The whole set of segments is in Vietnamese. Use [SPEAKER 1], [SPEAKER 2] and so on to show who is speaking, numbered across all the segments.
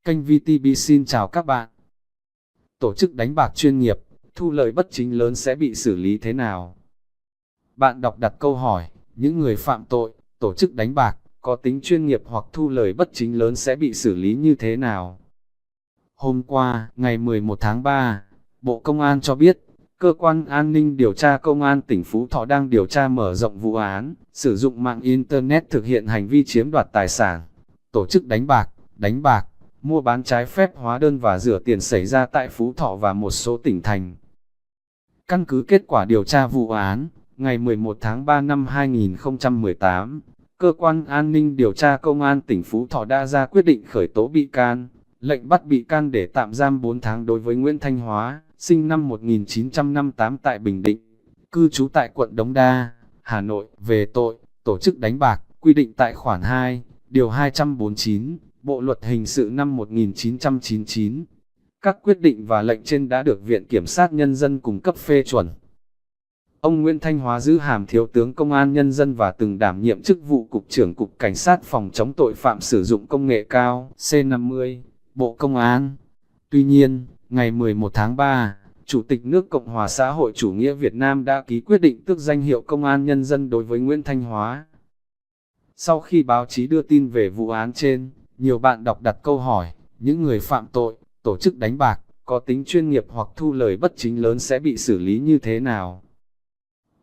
[SPEAKER 1] Kênh VTV xin chào các bạn. Tổ chức đánh bạc chuyên nghiệp, thu lợi bất chính lớn sẽ bị xử lý thế nào? Bạn đọc đặt câu hỏi, những người phạm tội, tổ chức đánh bạc, có tính chuyên nghiệp hoặc thu lợi bất chính lớn sẽ bị xử lý như thế nào? Hôm qua, ngày 11 tháng 3, Bộ Công an cho biết, Cơ quan An ninh điều tra Công an tỉnh Phú Thọ đang điều tra mở rộng vụ án, sử dụng mạng Internet thực hiện hành vi chiếm đoạt tài sản, tổ chức đánh bạc, mua bán trái phép hóa đơn và rửa tiền xảy ra tại Phú Thọ và một số tỉnh thành. Căn cứ kết quả điều tra vụ án, ngày 11 tháng 3 năm 2018, Cơ quan An ninh điều tra Công an tỉnh Phú Thọ đã ra quyết định khởi tố bị can, lệnh bắt bị can để tạm giam 4 tháng đối với Nguyễn Thanh Hóa, sinh năm 1958 tại Bình Định, cư trú tại quận Đống Đa, Hà Nội, về tội tổ chức đánh bạc, quy định tại khoản 2, điều 249, Bộ Luật Hình sự năm 1999. Các quyết định và lệnh trên đã được Viện Kiểm sát Nhân dân cung cấp phê chuẩn. Ông Nguyễn Thanh Hóa giữ hàm Thiếu tướng Công an Nhân dân và từng đảm nhiệm chức vụ Cục trưởng Cục Cảnh sát phòng chống tội phạm sử dụng công nghệ cao, C50, Bộ Công an. Tuy nhiên, ngày 11 tháng 3, Chủ tịch nước Cộng hòa xã hội chủ nghĩa Việt Nam đã ký quyết định tước danh hiệu Công an Nhân dân đối với Nguyễn Thanh Hóa. Sau khi báo chí đưa tin về vụ án trên, nhiều bạn đọc đặt câu hỏi, những người phạm tội, tổ chức đánh bạc, có tính chuyên nghiệp hoặc thu lời bất chính lớn sẽ bị xử lý như thế nào?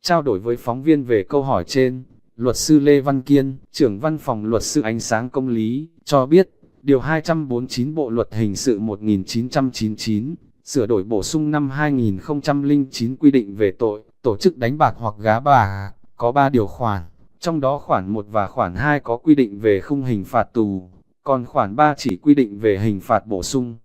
[SPEAKER 1] Trao đổi với phóng viên về câu hỏi trên, luật sư Lê Văn Kiên, trưởng văn phòng luật sư Ánh Sáng Công lý, cho biết, Điều 249 Bộ Luật Hình sự 1999, sửa đổi bổ sung năm 2009 quy định về tội, tổ chức đánh bạc hoặc gá bạc, có 3 điều khoản, trong đó khoản 1 và khoản 2 có quy định về khung hình phạt tù, còn khoản 3 chỉ quy định về hình phạt bổ sung.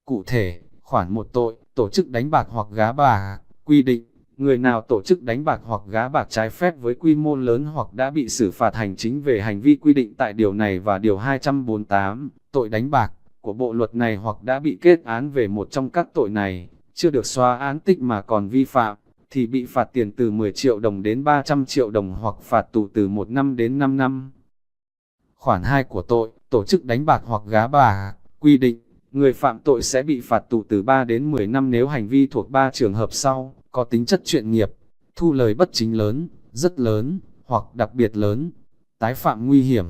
[SPEAKER 1] Cụ thể, khoản 1 tội, tổ chức đánh bạc hoặc gá bạc, quy định, người nào tổ chức đánh bạc hoặc gá bạc trái phép với quy mô lớn hoặc đã bị xử phạt hành chính về hành vi quy định tại điều này và điều 248, tội đánh bạc, của bộ luật này hoặc đã bị kết án về một trong các tội này, chưa được xóa án tích mà còn vi phạm, thì bị phạt tiền từ 10 triệu đồng đến 300 triệu đồng hoặc phạt tù từ 1 năm đến 5 năm. Khoản 2 của tội, tổ chức đánh bạc hoặc gá bạc, quy định, người phạm tội sẽ bị phạt tù từ 3 đến 10 năm nếu hành vi thuộc 3 trường hợp sau, có tính chất chuyên nghiệp, thu lời bất chính lớn, rất lớn, hoặc đặc biệt lớn, tái phạm nguy hiểm.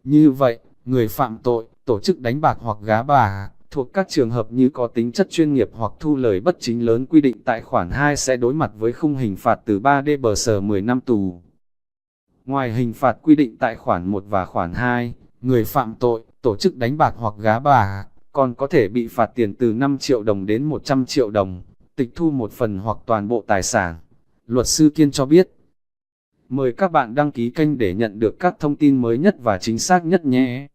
[SPEAKER 1] Như vậy, người phạm tội, tổ chức đánh bạc hoặc gá bạc, thuộc các trường hợp như có tính chất chuyên nghiệp hoặc thu lời bất chính lớn quy định tại khoản 2 sẽ đối mặt với khung hình phạt từ 3 đến 10 năm tù. Ngoài hình phạt quy định tại khoản 1 và khoản 2, người phạm tội, tổ chức đánh bạc hoặc gá bạc, còn có thể bị phạt tiền từ 5 triệu đồng đến 100 triệu đồng, tịch thu một phần hoặc toàn bộ tài sản. Luật sư Kiên cho biết. Mời các bạn đăng ký kênh để nhận được các thông tin mới nhất và chính xác nhất nhé.